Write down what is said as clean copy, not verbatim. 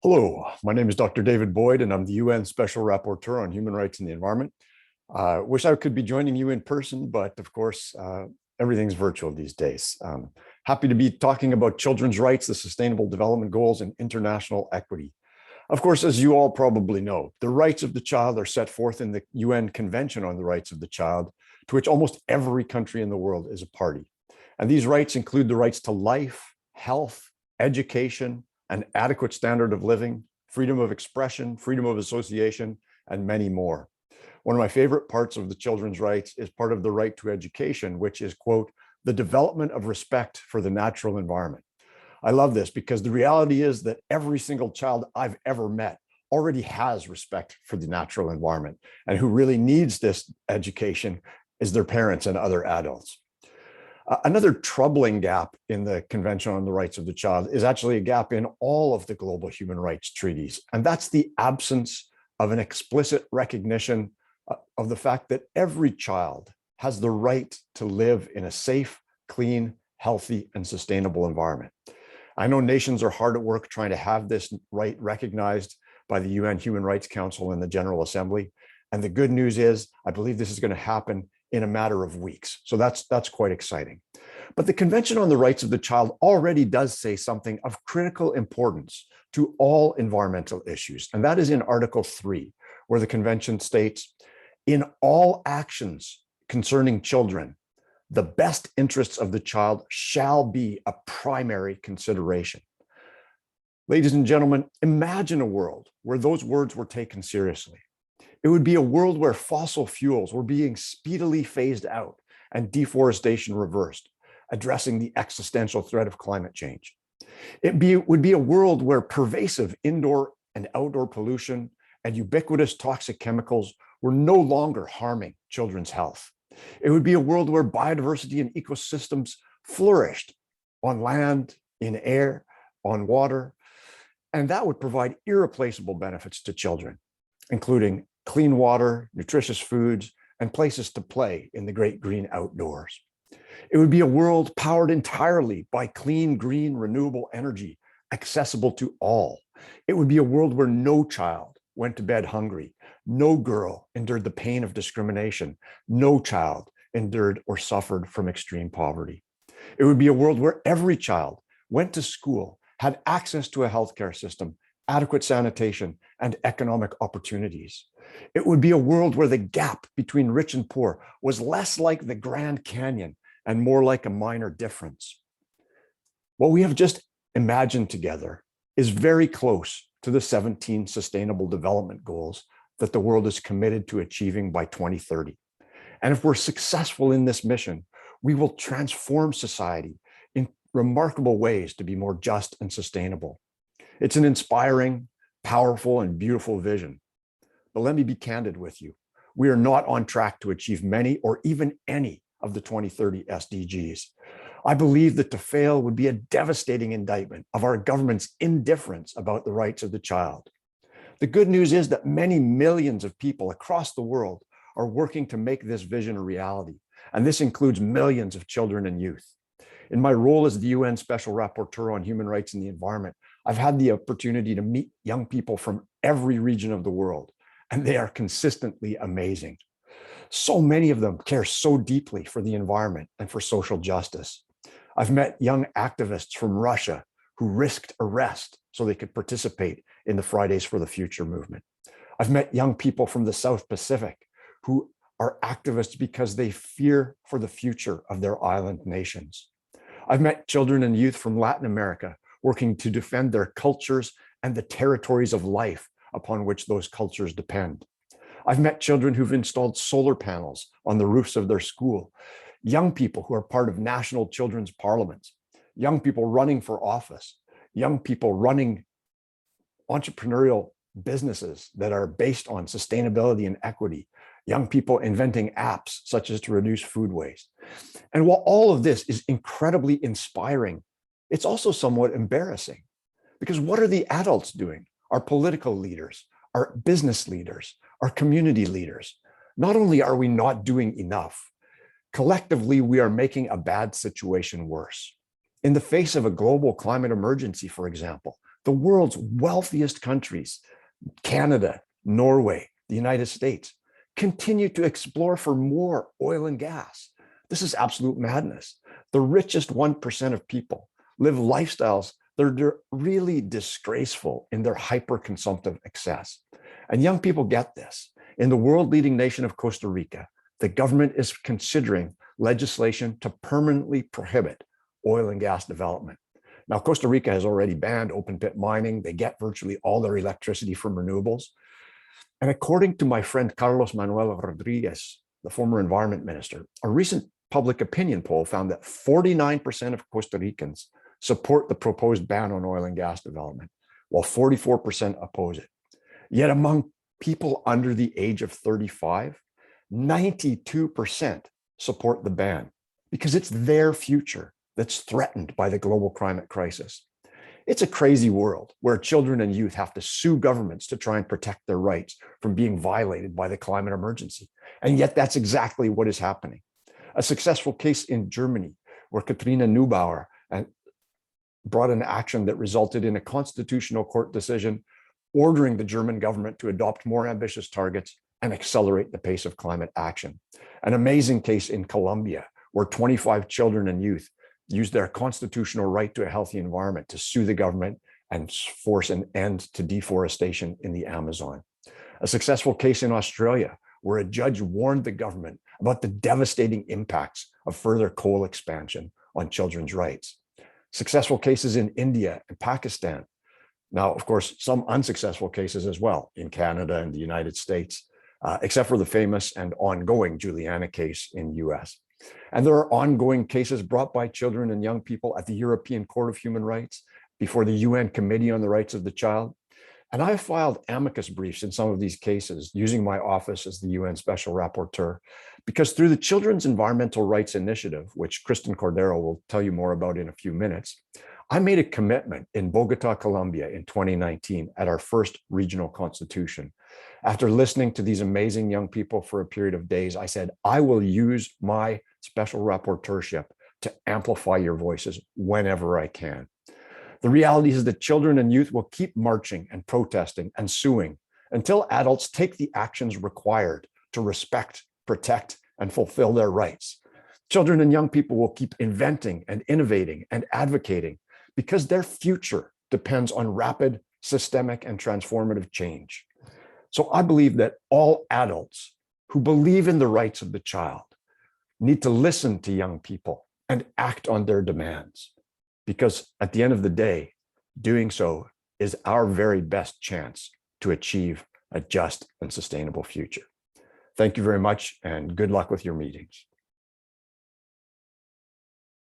Hello, my name is Dr. David Boyd, and I'm the UN Special Rapporteur on Human Rights and the Environment. Wish I could be joining you in person, but of course, everything's virtual these days. Happy to be talking about children's rights, the Sustainable Development Goals, and international equity. Of course, as you all probably know, the rights of the child are set forth in the UN Convention on the Rights of the Child, to which almost every country in the world is a party. And these rights include the rights to life, health, education, an adequate standard of living, freedom of expression, freedom of association, and many more. One of my favorite parts of the children's rights is part of the right to education, which is, quote, the development of respect for the natural environment. I love this because the reality is that every single child I've ever met already has respect for the natural environment, and who really needs this education is their parents and other adults. Another troubling gap in the Convention on the Rights of the Child is actually a gap in all of the global human rights treaties, and that's the absence of an explicit recognition of the fact that every child has the right to live in a safe, clean, healthy, and sustainable environment. I know nations are hard at work trying to have this right recognized by the UN Human Rights Council and the General Assembly, and the good news is I believe this is going to happen in a matter of weeks. So that's quite exciting. But the Convention on the Rights of the Child already does say something of critical importance to all environmental issues. And that is in Article 3, where the Convention states, in all actions concerning children, the best interests of the child shall be a primary consideration. Ladies and gentlemen, imagine a world where those words were taken seriously. It would be a world where fossil fuels were being speedily phased out and deforestation reversed, addressing the existential threat of climate change. It would be a world where pervasive indoor and outdoor pollution and ubiquitous toxic chemicals were no longer harming children's health. It would be a world where biodiversity and ecosystems flourished on land, in air, on water, and that would provide irreplaceable benefits to children, including clean water, nutritious foods, and places to play in the great green outdoors. It would be a world powered entirely by clean, green, renewable energy, accessible to all. It would be a world where no child went to bed hungry, no girl endured the pain of discrimination, no child endured or suffered from extreme poverty. It would be a world where every child went to school, had access to a healthcare system, adequate sanitation, and economic opportunities. It would be a world where the gap between rich and poor was less like the Grand Canyon and more like a minor difference. What we have just imagined together is very close to the 17 Sustainable Development Goals that the world is committed to achieving by 2030. And if we're successful in this mission, we will transform society in remarkable ways to be more just and sustainable. It's an inspiring, powerful, and beautiful vision. But let me be candid with you. We are not on track to achieve many or even any of the 2030 SDGs. I believe that to fail would be a devastating indictment of our government's indifference about the rights of the child. The good news is that many millions of people across the world are working to make this vision a reality, and this includes millions of children and youth. In my role as the UN Special Rapporteur on Human Rights and the Environment, I've had the opportunity to meet young people from every region of the world, and they are consistently amazing. So many of them care so deeply for the environment and for social justice. I've met young activists from Russia who risked arrest so they could participate in the Fridays for the Future movement. I've met young people from the South Pacific who are activists because they fear for the future of their island nations. I've met children and youth from Latin America working to defend their cultures and the territories of life upon which those cultures depend. I've met children who've installed solar panels on the roofs of their school, young people who are part of national children's parliaments, young people running for office, young people running entrepreneurial businesses that are based on sustainability and equity, young people inventing apps such as to reduce food waste. And while all of this is incredibly inspiring, it's also somewhat embarrassing, because what are the adults doing? Our political leaders, our business leaders, our community leaders. Not only are we not doing enough, collectively, we are making a bad situation worse. In the face of a global climate emergency, for example, The world's wealthiest countries, Canada, Norway, the United States, continue to explore for more oil and gas. This is absolute madness. The richest 1% of people live lifestyles that are really disgraceful in their hyper-consumptive excess. And young people get this. In the world-leading nation of Costa Rica, the government is considering legislation to permanently prohibit oil and gas development. Now, Costa Rica has already banned open pit mining. They get virtually all their electricity from renewables. And according to my friend Carlos Manuel Rodriguez, the former environment minister, a recent public opinion poll found that 49% of Costa Ricans support the proposed ban on oil and gas development, while 44% oppose it. Yet among people under the age of 35, 92% support the ban because it's their future that's threatened by the global climate crisis. It's a crazy world where children and youth have to sue governments to try and protect their rights from being violated by the climate emergency. And yet that's exactly what is happening. A successful case in Germany where Katrina Neubauer brought an action that resulted in a constitutional court decision ordering the German government to adopt more ambitious targets and accelerate the pace of climate action. An amazing case in Colombia where 25 children and youth used their constitutional right to a healthy environment to sue the government and force an end to deforestation in the Amazon. A successful case in Australia where a judge warned the government about the devastating impacts of further coal expansion on children's rights. Successful cases in India and Pakistan. Now, of course, some unsuccessful cases as well in Canada and the United States, except for the famous and ongoing Juliana case in the US. And there are ongoing cases brought by children and young people at the European Court of Human Rights, before the UN Committee on the Rights of the Child. And I've filed amicus briefs in some of these cases using my office as the UN Special Rapporteur, because through the Children's Environmental Rights Initiative, which Kristen Cordero will tell you more about in a few minutes, I made a commitment in Bogota, Colombia in 2019 at our first regional constitution. After listening to these amazing young people for a period of days, I said, I will use my special rapporteurship to amplify your voices whenever I can. The reality is that children and youth will keep marching and protesting and suing until adults take the actions required to respect, protect, and fulfill their rights. Children and young people will keep inventing and innovating and advocating because their future depends on rapid, systemic, and transformative change. So I believe that all adults who believe in the rights of the child need to listen to young people and act on their demands, because at the end of the day, doing so is our very best chance to achieve a just and sustainable future. Thank you very much, and good luck with your meetings.